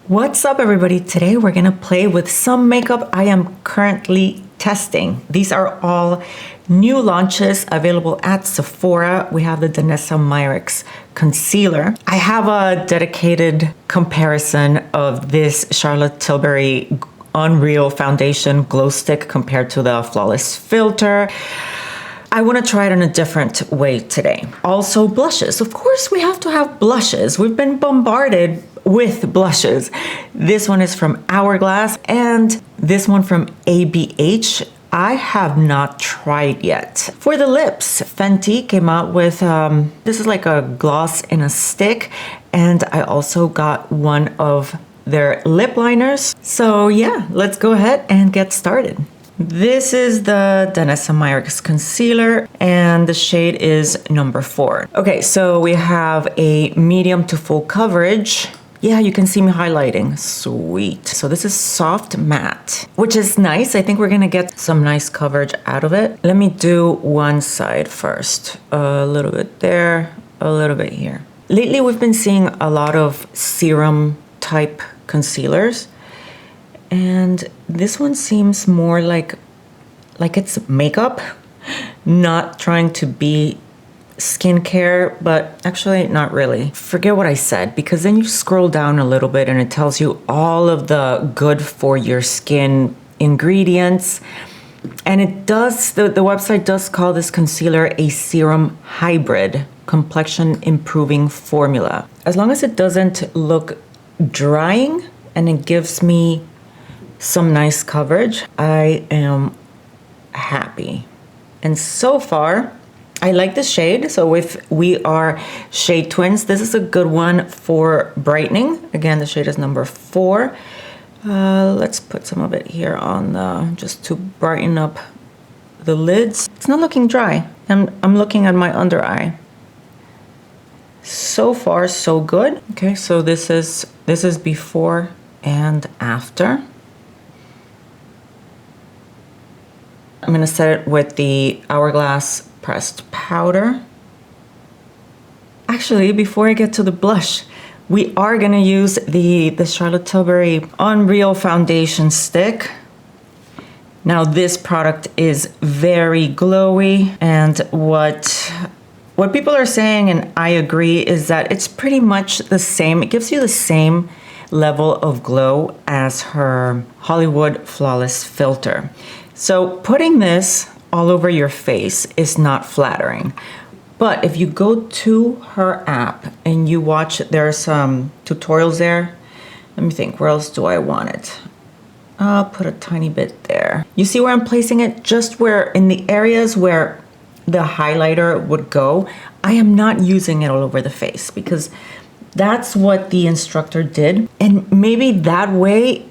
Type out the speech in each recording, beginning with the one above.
What's up, everybody? Today we're gonna play with some makeup I am currently testing. These are all new launches available at Sephora. We have the Danessa Myricks concealer. I have a dedicated comparison of this Charlotte Tilbury Unreal Foundation glow stick compared to the Flawless filter. I want to try it in a different way today. Also, blushes. Of course, we have to have blushes. We've been bombarded with blushes. This one is from Hourglass and this one from ABH. I have not tried yet. For the lips, Fenty came out with, this is like a gloss in a stick, and I also got one of their lip liners. So yeah, let's go ahead and get started. This is the Danessa Myricks concealer and the shade is number 4. Okay, so we have a medium to full coverage. Yeah, you can see me highlighting. Sweet. So this is soft matte, which is nice. I think we're gonna get some nice coverage out of it. Let me do one side first. A little bit there, a little bit here. Lately, we've been seeing a lot of serum type concealers. And this one seems more like it's makeup, not trying to be skincare, but actually not really. Forget what I said, because then you scroll down a little bit and it tells you all of the good for your skin ingredients. And it does, the website does call this concealer a serum hybrid complexion improving formula. As long as it doesn't look drying and it gives me some nice coverage, I am happy. And so far, I like the shade. So if we are shade twins, this is a good one for brightening. Again, the shade is number 4. Let's put some of it here on just to brighten up the lids. It's not looking dry. I'm looking at my under eye. So far, so good. Okay, so this is before and after. I'm gonna set it with the Hourglass pressed powder. Actually, before I get to the blush, we are gonna use the Charlotte Tilbury Unreal Foundation stick. Now this product is very glowy, and what people are saying, and I agree, is that it's pretty much the same. It gives you the same level of glow as her Hollywood Flawless filter. So putting this all over your face is not flattering. But if you go to her app and you watch, there are some tutorials there. Let me think, where else do I want it? I'll put a tiny bit there. You see where I'm placing it? Just where, in the areas where the highlighter would go. I am not using it all over the face because that's what the instructor did. And maybe that way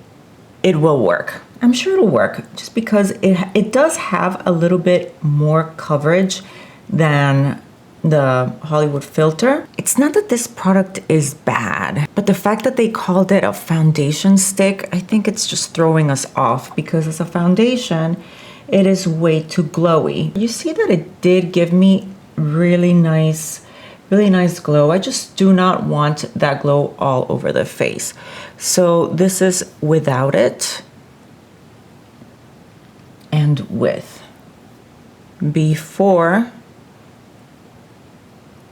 it will work. I'm sure it'll work just because it does have a little bit more coverage than the Hollywood filter. It's not that this product is bad, but the fact that they called it a foundation stick, I think it's just throwing us off because as a foundation, it is way too glowy. You see that it did give me really nice glow. I just do not want that glow all over the face. So this is without it. And with. Before,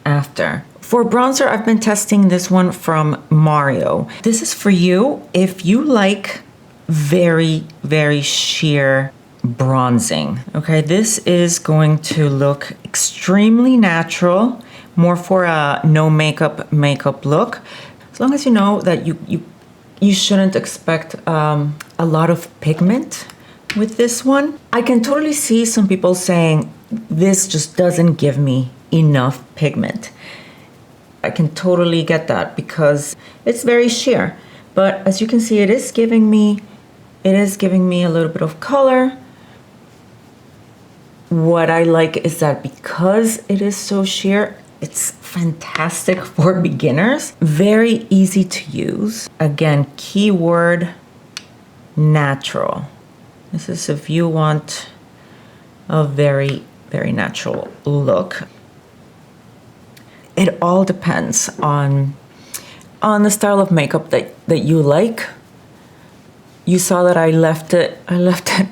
after. For bronzer, I've been testing this one from Mario. This is for you if you like very, very sheer bronzing. Okay, this is going to look extremely natural, more for a no makeup look. As long as you know that you shouldn't expect a lot of pigment with this one. I can totally see some people saying this just doesn't give me enough pigment. I can totally get that because it's very sheer. But as you can see, it is giving me a little bit of color. What I like is that because it is so sheer, it's fantastic for beginners. Very easy to use. Again, keyword natural. This is if you want a very, very natural look. It all depends on on the style of makeup that you like. You saw that I left it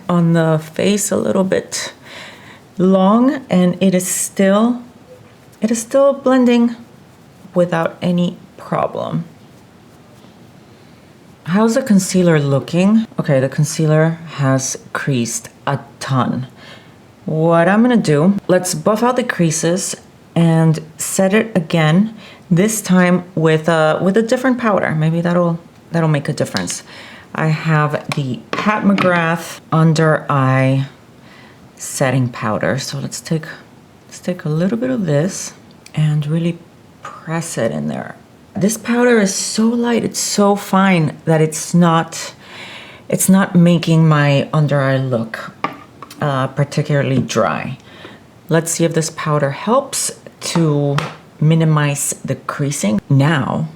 on the face a little bit long, and it is still blending without any problem. How's the concealer looking? Okay, the concealer has creased a ton. What I'm gonna do, let's buff out the creases and set it again, this time with a different powder. Maybe that'll make a difference. I have the Pat McGrath Under Eye Setting Powder. So let's take a little bit of this and really press it in there. This powder is so light, it's so fine that it's not making my under eye look particularly dry. Let's see if this powder helps to minimize the creasing. Now,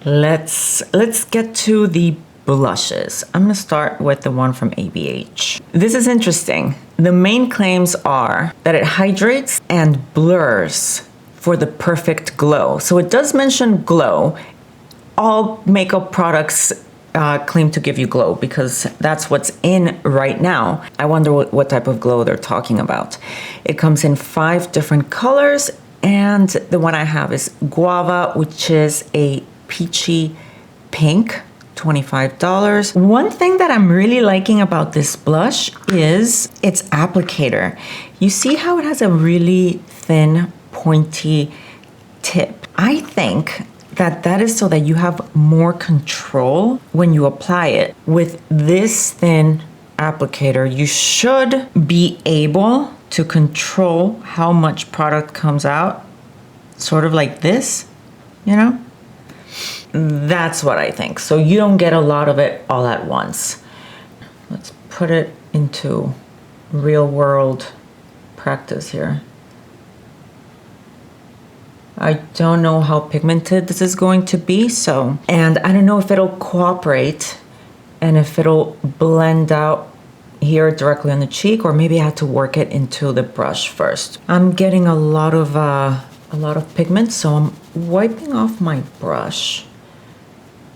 let's get to the blushes. I'm gonna start with the one from ABH. This is interesting. The main claims are that it hydrates and blurs for the perfect glow. So it does mention glow. All makeup products claim to give you glow because that's what's in right now. I wonder what type of glow they're talking about. It comes in 5 different colors, and the one I have is Guava, which is a peachy pink, $25. One thing that I'm really liking about this blush is its applicator. You see how it has a really thin, pointy tip. I think that is so that you have more control when you apply it. With this thin applicator, you should be able to control how much product comes out, sort of like this, you know? That's what I think. So you don't get a lot of it all at once. Let's put it into real world practice here. I don't know how pigmented this is going to be, and I don't know if it'll cooperate and if it'll blend out here directly on the cheek, or maybe I have to work it into the brush first. I'm getting a lot of pigment, so I'm wiping off my brush.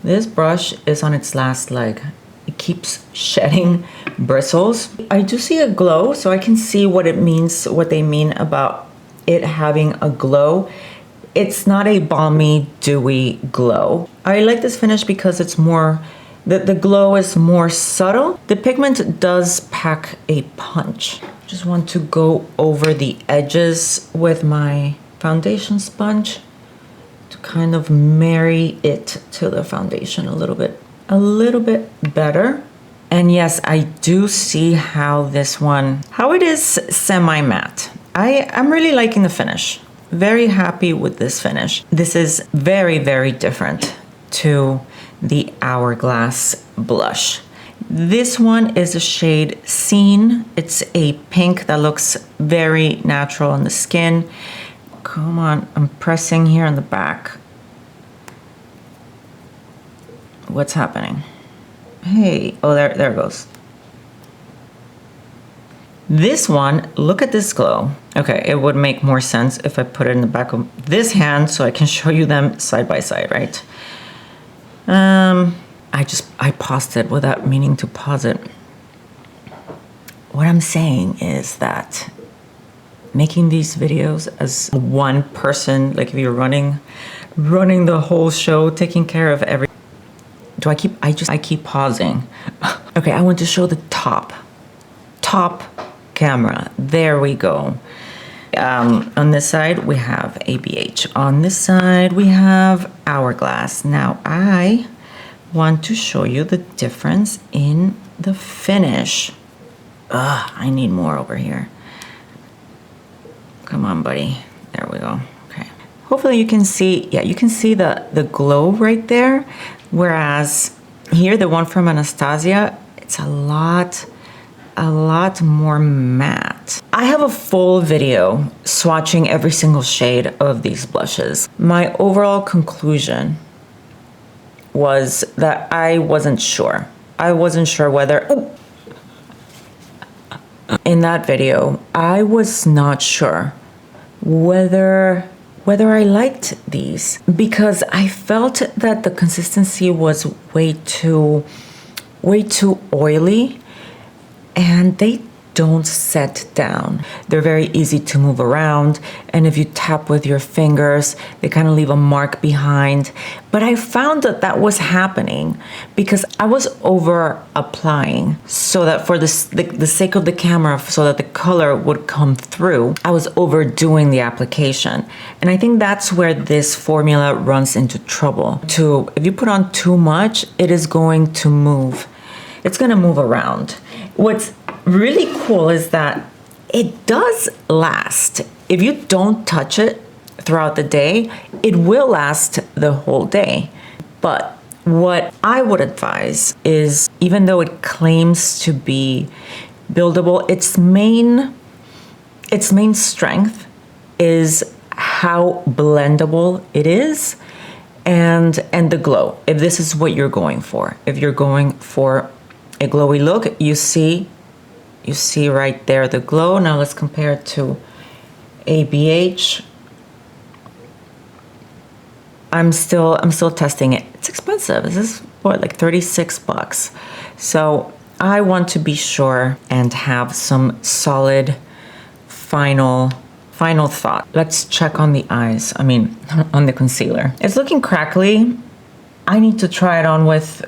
This brush is on its last leg. It keeps shedding bristles. I do see a glow, so I can see what it means, what they mean about it having a glow. It's not a balmy, dewy glow. I like this finish because it's more, the glow is more subtle. The pigment does pack a punch. Just want to go over the edges with my foundation sponge to kind of marry it to the foundation a little bit better. And yes, I do see how it is semi-matte. I'm really liking the finish. Very happy with this finish. This is very, very different to the Hourglass blush. This one is a shade Scene. It's a pink that looks very natural on the skin. Come on, I'm pressing here on the back. What's happening? Hey, oh, there it goes. This one, look at this glow. Okay, it would make more sense if I put it in the back of this hand so I can show you them side by side, right? I paused it without meaning to pause it. What I'm saying is that making these videos as one person, like if you're running the whole show, taking care of every, I keep pausing. Okay, I want to show the top camera. There we go. On this side we have ABH. On this side we have Hourglass. Now I want to show you the difference in the finish. I need more over here. Come on, buddy. There we go. Okay. Hopefully you can see, yeah, you can see the glow right there. Whereas here, the one from Anastasia, it's a lot more matte. I have a full video swatching every single shade of these blushes. My overall conclusion was that I wasn't sure. I wasn't sure whether, in that video, I was not sure whether whether I liked these because I felt that the consistency was way too oily and they don't set down. They're very easy to move around, and if you tap with your fingers, they kind of leave a mark behind. But I found that that was happening because I was over applying so that for the sake of the camera, so that the color would come through, I was overdoing the application. And I think that's where this formula runs into trouble. If you put on too much, it is going to move. It's going to move around. What's really cool is that it does last. If you don't touch it throughout the day, it will last the whole day. But what I would advise is, even though it claims to be buildable, its main strength is how blendable it is and the glow. If this is what you're going for. If you're going for a glowy look, you see right there the glow. Now let's compare it to ABH. I'm still testing it. It's expensive. This is what, like $36. So I want to be sure and have some solid final thought. Let's check on the eyes. I mean, on the concealer. It's looking crackly. I need to try it on with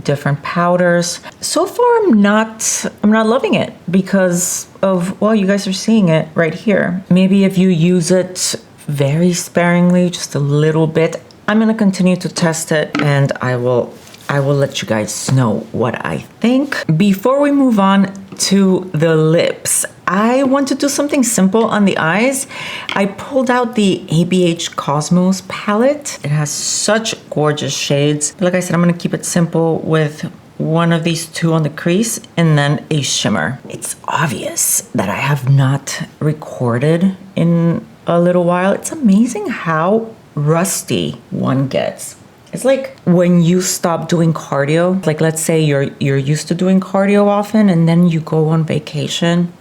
different powders. So far, I'm not loving it because of, well, you guys are seeing it right here. Maybe if you use it very sparingly, just a little bit. I'm gonna continue to test it, and I will let you guys know what I think. Before we move on to the lips, I want to do something simple on the eyes. I pulled out the ABH Cosmos palette. It has such gorgeous shades. Like I said, I'm gonna keep it simple with one of these two on the crease and then a shimmer. It's obvious that I have not recorded in a little while. It's amazing how rusty one gets. It's like when you stop doing cardio, like let's say you're used to doing cardio often and then you go on vacation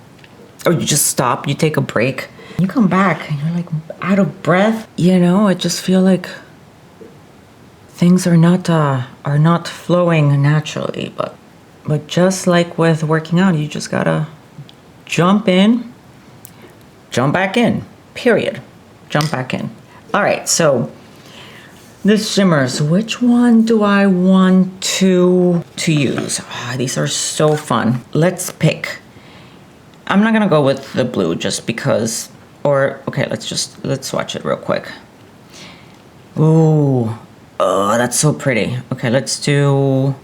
or you just stop, you take a break, you come back and you're like out of breath. You know, I just feel like things are not flowing naturally, but just like with working out, you just gotta jump in, jump back in, period. Jump back in. All right, so the shimmers, which one do I want to use? Oh, these are so fun. Let's pick. I'm not gonna go with the blue just because, okay, let's swatch it real quick. Ooh, oh, that's so pretty. Okay, let's do,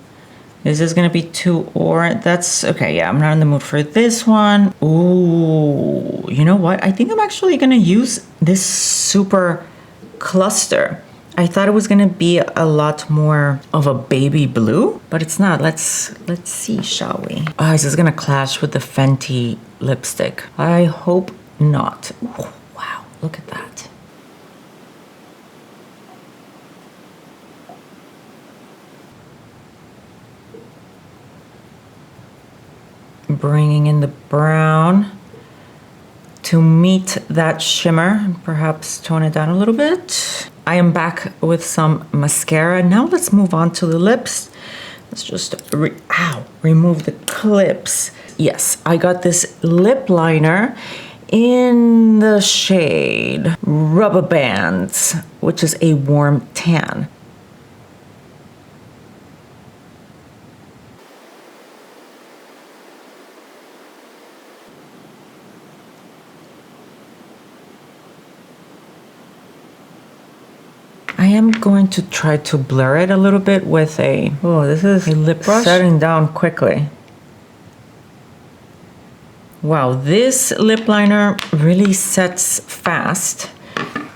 is this gonna be too orange? That's, okay, yeah, I'm not in the mood for this one. Ooh, you know what? I think I'm actually gonna use this super cluster. I thought it was gonna be a lot more of a baby blue, but it's not. Let's see, shall we? Oh, is this gonna clash with the Fenty lipstick? I hope not. Ooh, wow, look at that. Bringing in the brown to meet that shimmer, perhaps tone it down a little bit. I am back with some mascara. Now let's move on to the lips. Let's just remove the clips. Yes, I got this lip liner in the shade Rubber Bands, which is a warm tan. I am going to try to blur it a little bit with this is a lip brush. Setting down quickly. Wow, this lip liner really sets fast.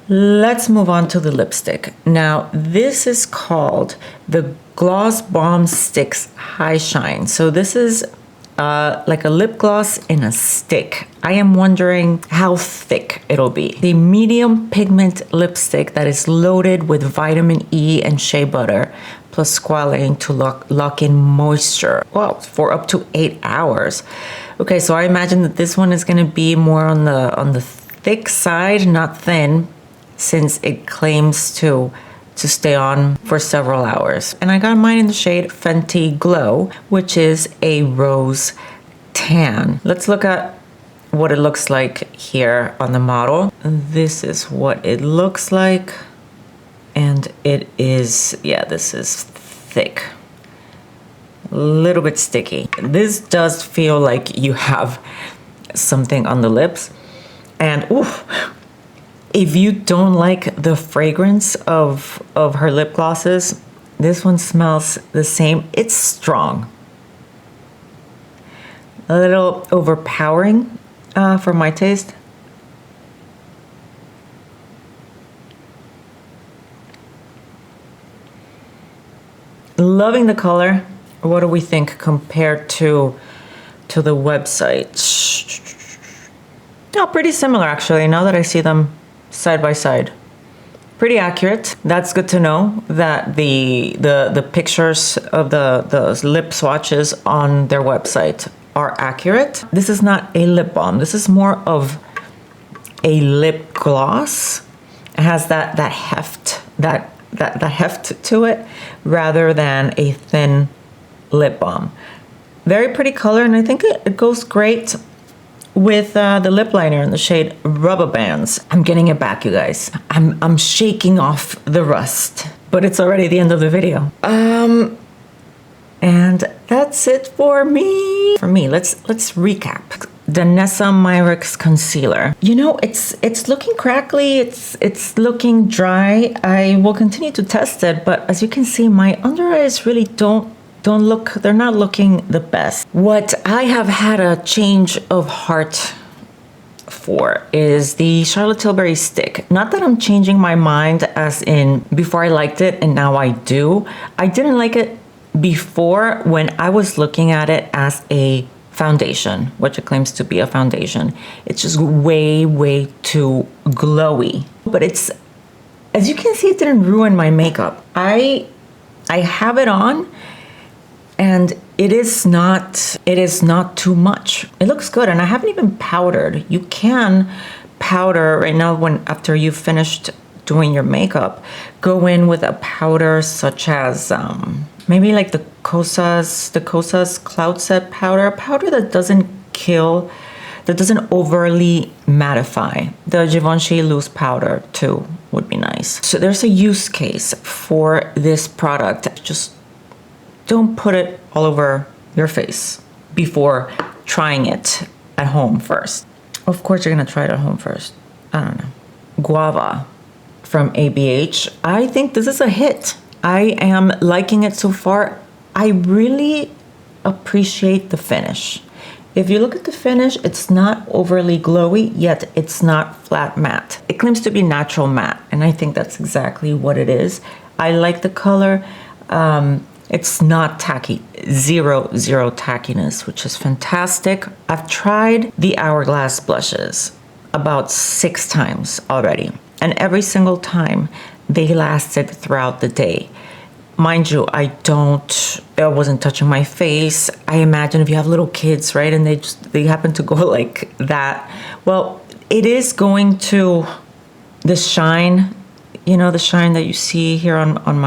Let's move on to the lipstick. Now, this is called the Gloss Bomb Sticks High Shine. So this is like a lip gloss in a stick. I am wondering how thick it'll be. The medium pigment lipstick that is loaded with vitamin E and shea butter plus squalane to lock in moisture. Wow, for up to 8 hours. Okay, so I imagine that this one is gonna be more on the thick side, not thin. since it claims to stay on for several hours. And I got mine in the shade Fenty Glow, which is a rose tan. Let's look at what it looks like here on the model. This is what it looks like. And it is, yeah, this is thick. A little bit sticky. This does feel like you have something on the lips. And oof, if you don't like the fragrance of her lip glosses, this one smells the same. It's strong. A little overpowering for my taste. Loving the color. What do we think compared to the website? Oh, pretty similar actually, now that I see them side by side. Pretty accurate. That's good to know that the pictures of the lip swatches on their website are accurate. This is not a lip balm. This is more of a lip gloss. It has that heft, that heft to it, rather than a thin lip balm. Very pretty color, and I think it goes great with the lip liner in the shade Rubber Bands. I'm getting it back, you guys. I'm shaking off the rust, but it's already the end of the video. And that's it for me. Let's recap. Danessa Myricks concealer. You know, it's looking crackly. It's looking dry. I will continue to test it, but as you can see, my under eyes really don't look, they're not looking the best. What I have had a change of heart for is the Charlotte Tilbury stick. Not that I'm changing my mind, as in before I liked it and now I do. I didn't like it before when I was looking at it as a foundation, which it claims to be a foundation. It's just way too glowy. But it's, as you can see, it didn't ruin my makeup. I have it on, and it is not too much. It looks good, and I haven't even powdered. You can powder right now after you've finished doing your makeup. Go in with a powder such as maybe like the Kosas Cloud Set powder, a powder that doesn't kill, that doesn't overly mattify. The Givenchy loose powder too would be nice. So there's a use case for this product. Just don't put it all over your face before trying it at home first. Of course, you're gonna try it at home first. I don't know. Guava from ABH. I think this is a hit. I am liking it so far. I really appreciate the finish. If you look at the finish, it's not overly glowy, yet it's not flat matte. It claims to be natural matte, and I think that's exactly what it is. I like the color. It's not tacky, zero tackiness, which is fantastic. I've tried the Hourglass blushes about 6 times already, and every single time they lasted throughout the day. Mind you, I wasn't touching my face. I imagine if you have little kids, right, and they happen to go like that, well, it is going to, the shine, you know, the shine that you see here on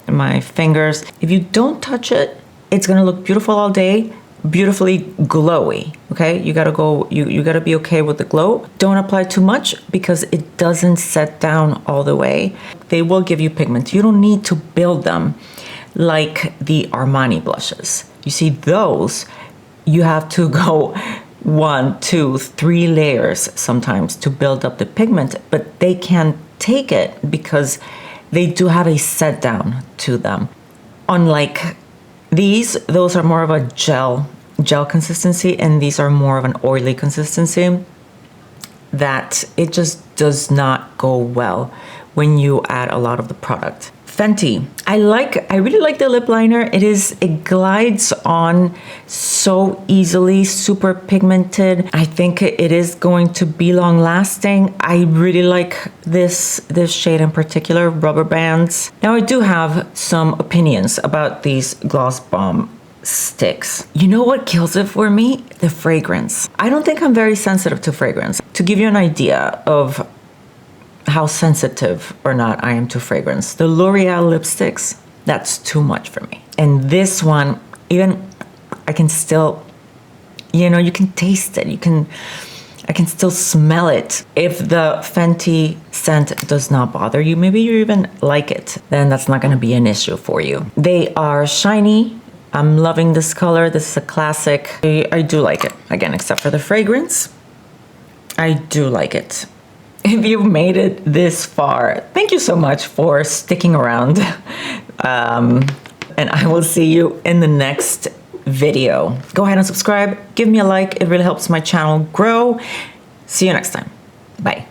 my fingers. If you don't touch it, it's gonna look beautiful all day, beautifully glowy. Okay, you gotta be okay with the glow. Don't apply too much because it doesn't set down all the way. They will give you pigment. You don't need to build them like the Armani blushes. You see those, you have to go 1, 2, 3 layers sometimes to build up the pigment, but they can take it because they do have a set down to them. Unlike these, those are more of a gel consistency, and these are more of an oily consistency that it just does not go well when you add a lot of the product. Fenty, I really like the lip liner. It glides on so easily, super pigmented. I think it is going to be long lasting. I really like this shade in particular, Rubber Bands. Now I do have some opinions about these gloss bomb sticks. You know what kills it for me? The fragrance. I don't think I'm very sensitive to fragrance. To give you an idea of how sensitive or not I am to fragrance. The L'Oreal lipsticks, that's too much for me. And this one, even I can still, you know, you can taste it. I can still smell it. If the Fenty scent does not bother you, maybe you even like it, then that's not gonna be an issue for you. They are shiny. I'm loving this color. This is a classic. I do like it. Again, except for the fragrance, I do like it. If you've made it this far, thank you so much for sticking around. And I will see you in the next video. Go ahead and subscribe. Give me a like. It really helps my channel grow. See you next time. Bye.